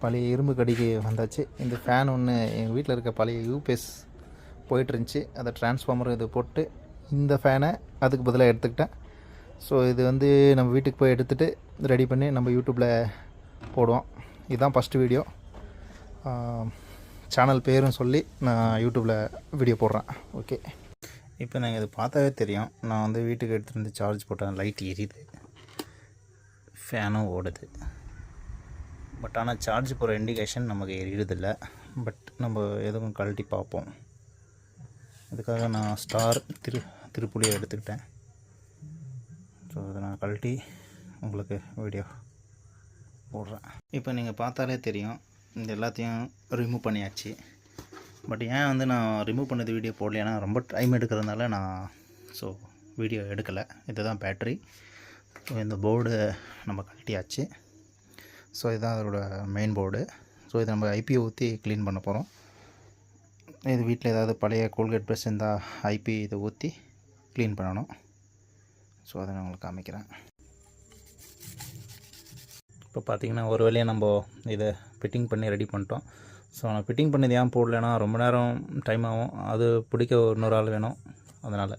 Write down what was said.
பழைய இரும்பு கடிக்கு வந்தாச்சு. இந்த ஃபேன் ஒன்று எங்கள் வீட்டில் இருக்க பழைய யூபிஎஸ் போயிட்டுருந்துச்சி. அதை ட்ரான்ஸ்ஃபார்மர் இது போட்டு இந்த ஃபேனை அதுக்கு பதிலாக எடுத்துக்கிட்டேன். ஸோ இது வந்து நம்ம வீட்டுக்கு போய் எடுத்துகிட்டு ரெடி பண்ணி நம்ம யூடியூப்பில் போடுவோம். இதுதான் ஃபஸ்ட்டு வீடியோ. சேனல் பேரும் சொல்லி நான் யூடியூப்பில் வீடியோ போடுறேன். ஓகே, இப்போ நீங்கள் இது பார்த்தாவே தெரியும். நான் வந்து வீட்டுக்கு எடுத்துகிட்டு வந்து சார்ஜ் போட்டேன். லைட் எரியுது, ஃபேனும் ஓடுது. பட் ஆனால் சார்ஜ் போகிற இண்டிகேஷன் நமக்கு எரியுறதில்லை. பட் நம்ம எதுவும் கழட்டி பார்ப்போம். அதுக்காக நான் ஸ்டார் திருப்புளியை எடுத்துக்கிட்டேன். ஸோ அதை நான் கழட்டி உங்களுக்கு வீடியோ போடுறேன். இப்போ நீங்கள் பார்த்தாலே தெரியும், இந்த எல்லாத்தையும் ரிமூவ் பண்ணியாச்சு. பட் ஏன் வந்து நான் ரிமூவ் பண்ணது வீடியோ போடலைன்னா ரொம்ப டைம் எடுக்கிறதுனால நான் வீடியோ எடுக்கலை. இதுதான் பேட்ரி. ஸோ இந்த போர்டு நம்ம கழட்டியாச்சு. ஸோ இதுதான் அதோட மெயின் போர்டு. ஸோ இதை நம்ம ஐபியை ஊற்றி க்ளீன் பண்ண போகிறோம். இது வீட்டில் ஏதாவது பழைய கோல்கேட் ப்ரஷ் இருந்தால் ஐபி இதை ஊற்றி க்ளீன் பண்ணணும். ஸோ அதை நான் உங்களுக்கு காமிக்கிறேன். இப்போ பார்த்திங்கன்னா ஒரு வேலையை நம்ம இதை ஃபிட்டிங் பண்ணி ரெடி பண்ணிட்டோம். ஸோ நான் ஃபிட்டிங் பண்ணது ஏன் போடலைன்னா ரொம்ப நேரம் டைம் ஆகும். அது பிடிக்க இன்னொரு ஆள் வேணும். அதனால்